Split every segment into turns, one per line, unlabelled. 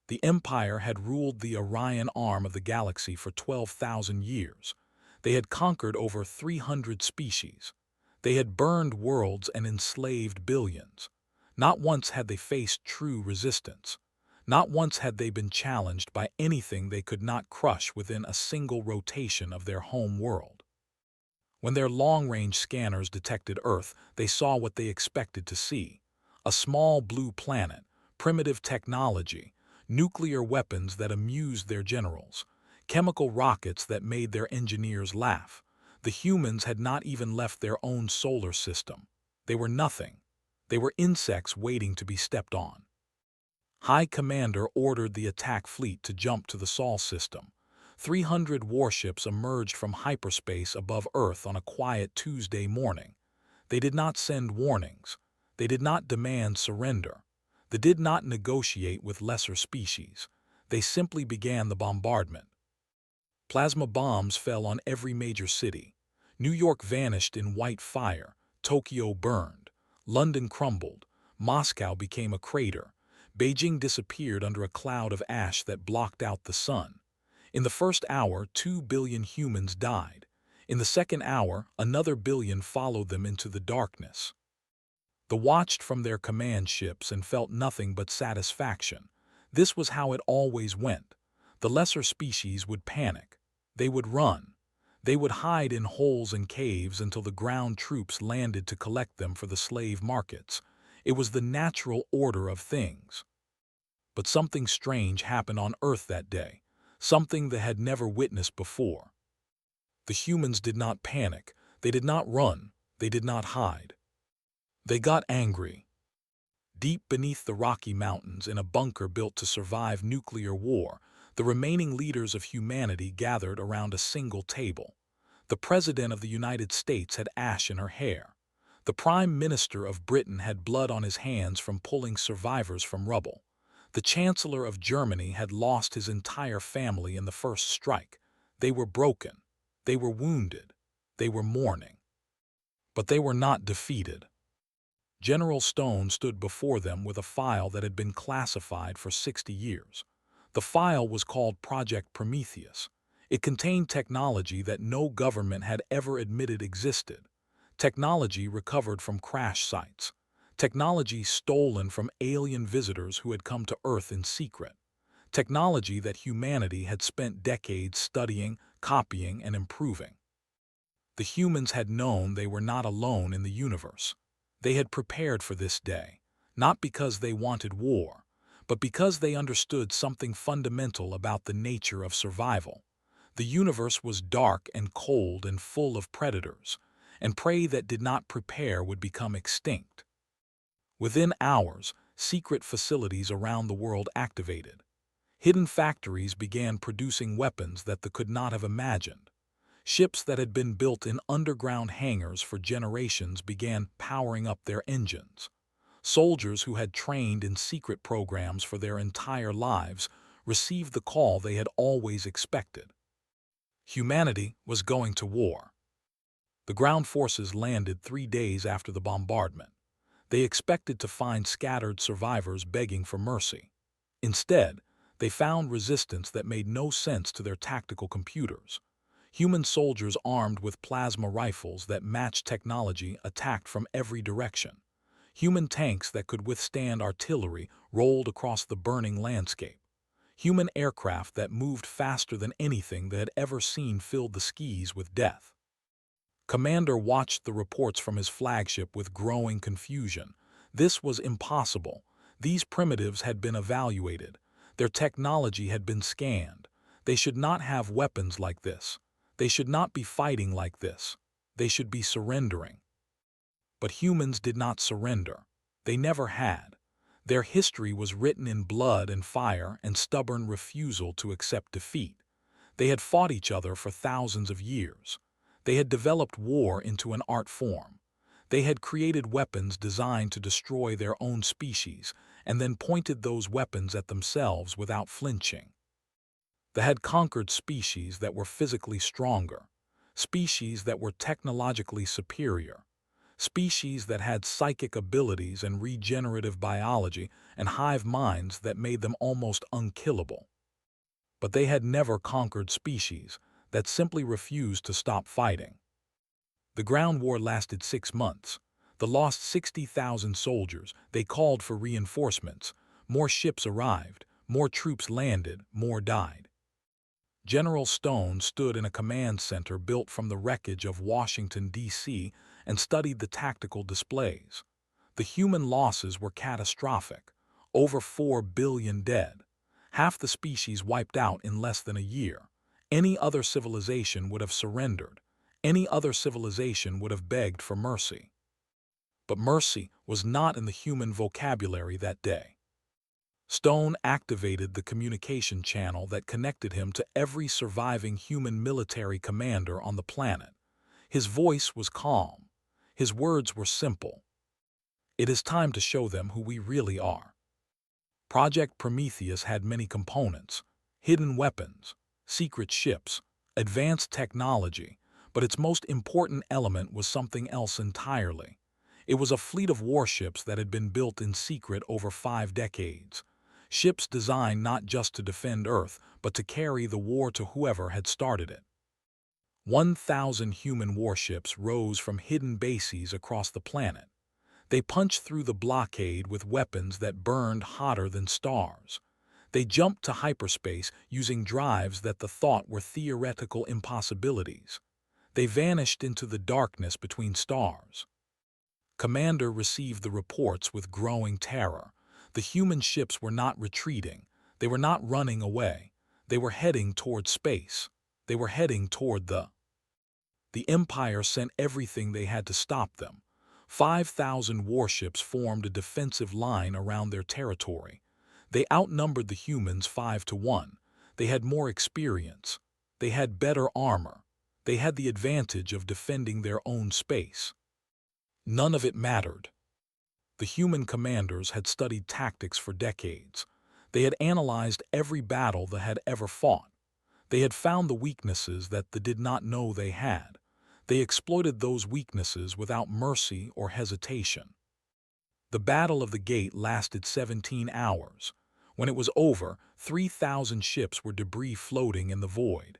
The Empire had ruled the Orion arm of the galaxy for 12,000 years. They had conquered over 300 species. They had burned worlds and enslaved billions. Not once had they faced true resistance. Not once had they been challenged by anything they could not crush within a single rotation of their home world. When their long-range scanners detected Earth, they saw what they expected to see: a small blue planet, primitive technology, nuclear weapons that amused their generals, chemical rockets that made their engineers laugh. The humans had not even left their own solar system. They were nothing. They were insects waiting to be stepped on. High Commander ordered the attack fleet to jump to the Sol system. 300 warships emerged from hyperspace above Earth on a quiet Tuesday morning. They did not send warnings. They did not demand surrender. They did not negotiate with lesser species. They simply began the bombardment. Plasma bombs fell on every major city. New York vanished in white fire. Tokyo burned. London crumbled. Moscow became a crater. Beijing disappeared under a cloud of ash that blocked out the sun. In the first hour, 2 billion humans died. In the second hour, another billion followed them into the darkness. They watched from their command ships and felt nothing but satisfaction. This was how it always went. The lesser species would panic. They would run. They would hide in holes and caves until the ground troops landed to collect them for the slave markets. It was the natural order of things. But something strange happened on Earth that day, something they had never witnessed before. The humans did not panic. They did not run. They did not hide. They got angry. Deep beneath the Rocky Mountains, in a bunker built to survive nuclear war, the remaining leaders of humanity gathered around a single table. The President of the United States had ash in her hair. The Prime Minister of Britain had blood on his hands from pulling survivors from rubble. The Chancellor of Germany had lost his entire family in the first strike. They were broken. They were wounded. They were mourning. But they were not defeated. General Stone stood before them with a file that had been classified for 60 years. The file was called Project Prometheus. It contained technology that no government had ever admitted existed. Technology recovered from crash sites. Technology stolen from alien visitors who had come to Earth in secret. Technology that humanity had spent decades studying, copying, and improving. The humans had known they were not alone in the universe. They had prepared for this day, not because they wanted war, but because they understood something fundamental about the nature of survival. The universe was dark and cold and full of predators, and prey that did not prepare would become extinct. Within hours, secret facilities around the world activated. Hidden factories began producing weapons that they could not have imagined. Ships that had been built in underground hangars for generations began powering up their engines. Soldiers who had trained in secret programs for their entire lives received the call they had always expected. Humanity was going to war. The ground forces landed 3 days after the bombardment. They expected to find scattered survivors begging for mercy. Instead, they found resistance that made no sense to their tactical computers. Human soldiers armed with plasma rifles that matched technology attacked from every direction. Human tanks that could withstand artillery rolled across the burning landscape. Human aircraft that moved faster than anything they had ever seen filled the skies with death. Commander watched the reports from his flagship with growing confusion. This was impossible. These primitives had been evaluated. Their technology had been scanned. They should not have weapons like this. They should not be fighting like this. They should be surrendering. But humans did not surrender. They never had. Their history was written in blood and fire and stubborn refusal to accept defeat. They had fought each other for thousands of years. They had developed war into an art form. They had created weapons designed to destroy their own species and then pointed those weapons at themselves without flinching. They had conquered species that were physically stronger, species that were technologically superior, species that had psychic abilities and regenerative biology and hive minds that made them almost unkillable. But they had never conquered species that simply refused to stop fighting. The ground war lasted 6 months. They lost 60,000 soldiers. They called for reinforcements. More ships arrived, more troops landed, more died. General Stone stood in a command center built from the wreckage of Washington, D.C., and studied the tactical displays. The human losses were catastrophic. Over 4 billion dead. Half the species wiped out in less than a year. Any other civilization would have surrendered. Any other civilization would have begged for mercy. But mercy was not in the human vocabulary that day. Stone activated the communication channel that connected him to every surviving human military commander on the planet. His voice was calm. His words were simple. It is time to show them who we really are. Project Prometheus had many components: hidden weapons, secret ships, advanced technology, but its most important element was something else entirely. It was a fleet of warships that had been built in secret over 5 decades. Ships designed not just to defend Earth, but to carry the war to whoever had started it. 1,000 human warships rose from hidden bases across the planet. They punched through the blockade with weapons that burned hotter than stars. They jumped to hyperspace using drives that the thought were theoretical impossibilities. They vanished into the darkness between stars. Commander received the reports with growing terror. The human ships were not retreating. They were not running away. They were heading toward space. They were heading toward The Empire sent everything they had to stop them. 5,000 warships formed a defensive line around their territory. They outnumbered the humans 5-1. They had more experience. They had better armor. They had the advantage of defending their own space. None of it mattered. The human commanders had studied tactics for decades. They had analyzed every battle they had ever fought. They had found the weaknesses that they did not know they had. They exploited those weaknesses without mercy or hesitation. The Battle of the Gate lasted 17 hours. When it was over, 3,000 ships were debris floating in the void.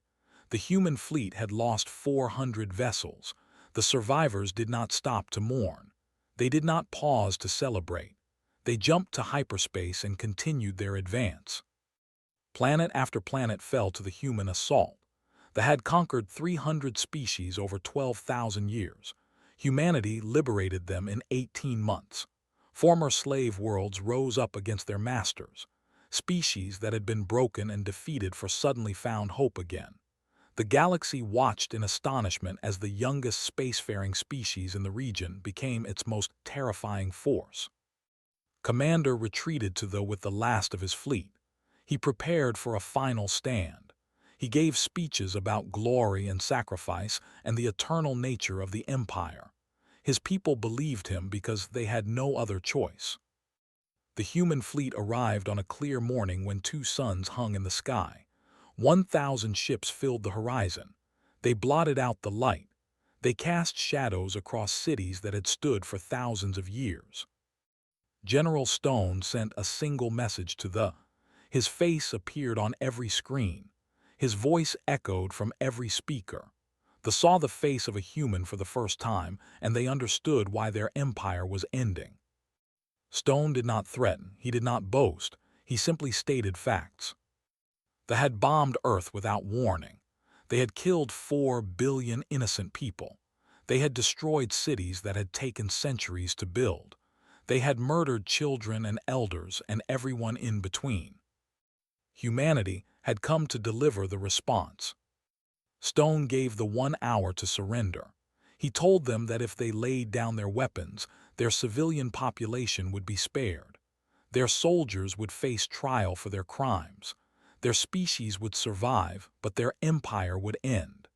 The human fleet had lost 400 vessels. The survivors did not stop to mourn. They did not pause to celebrate. They jumped to hyperspace and continued their advance. Planet after planet fell to the human assault. They had conquered 300 species over 12,000 years. Humanity liberated them in 18 months. Former slave worlds rose up against their masters. Species that had been broken and defeated for suddenly found hope again. The galaxy watched in astonishment as the youngest spacefaring species in the region became its most terrifying force. Commander retreated with the last of his fleet. He prepared for a final stand. He gave speeches about glory and sacrifice and the eternal nature of the Empire. His people believed him because they had no other choice. The human fleet arrived on a clear morning when 2 suns hung in the sky. 1,000 ships filled the horizon. They blotted out the light. They cast shadows across cities that had stood for thousands of years. General Stone sent a single message His face appeared on every screen. His voice echoed from every speaker. They saw the face of a human for the first time, and they understood why their empire was ending. Stone did not threaten. He did not boast. He simply stated facts. They had bombed Earth without warning. They had killed 4 billion innocent people. They had destroyed cities that had taken centuries to build. They had murdered children and elders and everyone in between. Humanity had come to deliver the response. Stone gave the 1 hour to surrender. He told them that if they laid down their weapons, their civilian population would be spared. Their soldiers would face trial for their crimes. Their species would survive, but their empire would end.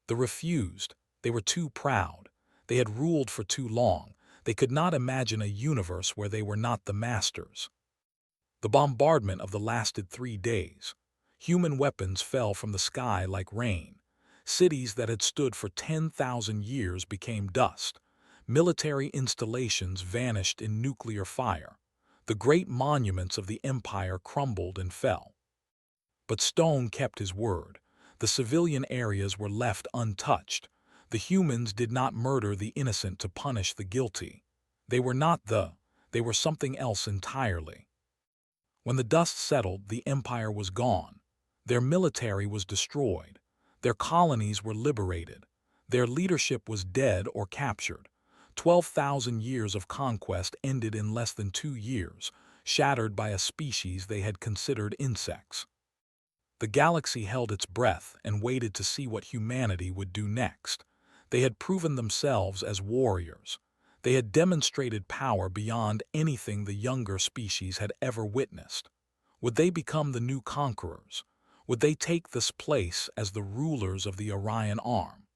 They refused. They were too proud. They had ruled for too long. They could not imagine a universe where they were not the masters. The bombardment of the lasted 3 days. Human weapons fell from the sky like rain. Cities that had stood for 10,000 years became dust. Military installations vanished in nuclear fire. The great monuments of the empire crumbled and fell. But Stone kept his word. The civilian areas were left untouched. The humans did not murder the innocent to punish the guilty. They were not they were something else entirely. When the dust settled, the empire was gone. Their military was destroyed. Their colonies were liberated. Their leadership was dead or captured. 12,000 years of conquest ended in less than 2 years, shattered by a species they had considered insects. The galaxy held its breath and waited to see what humanity would do next. They had proven themselves as warriors. They had demonstrated power beyond anything the younger species had ever witnessed. Would they become the new conquerors? Would they take this place as the rulers of the Orion Arm?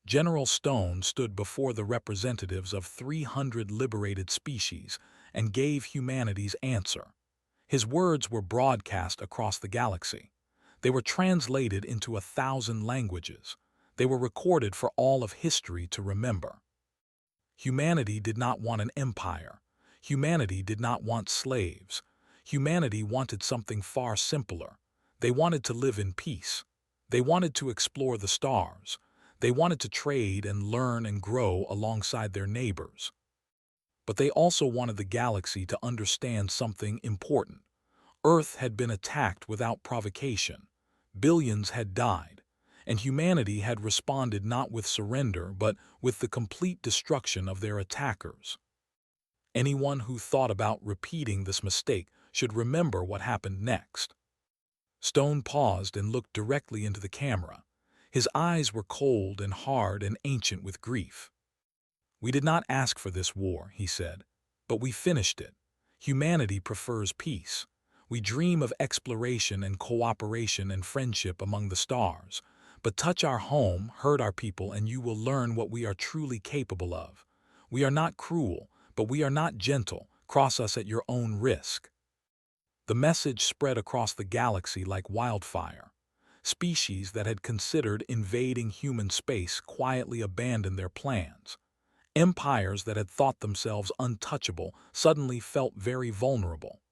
General Stone stood before the representatives of 300 liberated species and gave humanity's answer. His words were broadcast across the galaxy. They were translated into 1,000 languages. They were recorded for all of history to remember. Humanity did not want an empire. Humanity did not want slaves. Humanity wanted something far simpler. They wanted to live in peace. They wanted to explore the stars. They wanted to trade and learn and grow alongside their neighbors. But they also wanted the galaxy to understand something important. Earth had been attacked without provocation. Billions had died, and humanity had responded not with surrender but with the complete destruction of their attackers. Anyone who thought about repeating this mistake should remember what happened next. Stone paused and looked directly into the camera. His eyes were cold and hard and ancient with grief. "We did not ask for this war," he said, "but we finished it. Humanity prefers peace. We dream of exploration and cooperation and friendship among the stars. But touch our home, hurt our people, and you will learn what we are truly capable of. We are not cruel, but we are not gentle. Cross us at your own risk." The message spread across the galaxy like wildfire. Species that had considered invading human space quietly abandoned their plans. Empires that had thought themselves untouchable suddenly felt very vulnerable.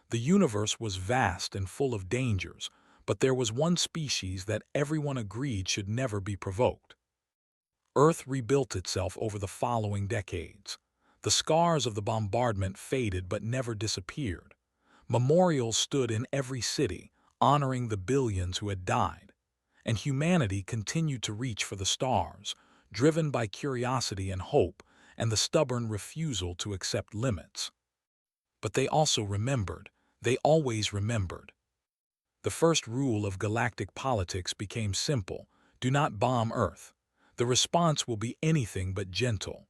The universe was vast and full of dangers, but there was one species that everyone agreed should never be provoked. Earth rebuilt itself over the following decades. The scars of the bombardment faded but never disappeared. Memorials stood in every city, honoring the billions who had died. And humanity continued to reach for the stars, driven by curiosity and hope, and the stubborn refusal to accept limits. But they also remembered. They always remembered. The first rule of galactic politics became simple: do not bomb Earth. The response will be anything but gentle.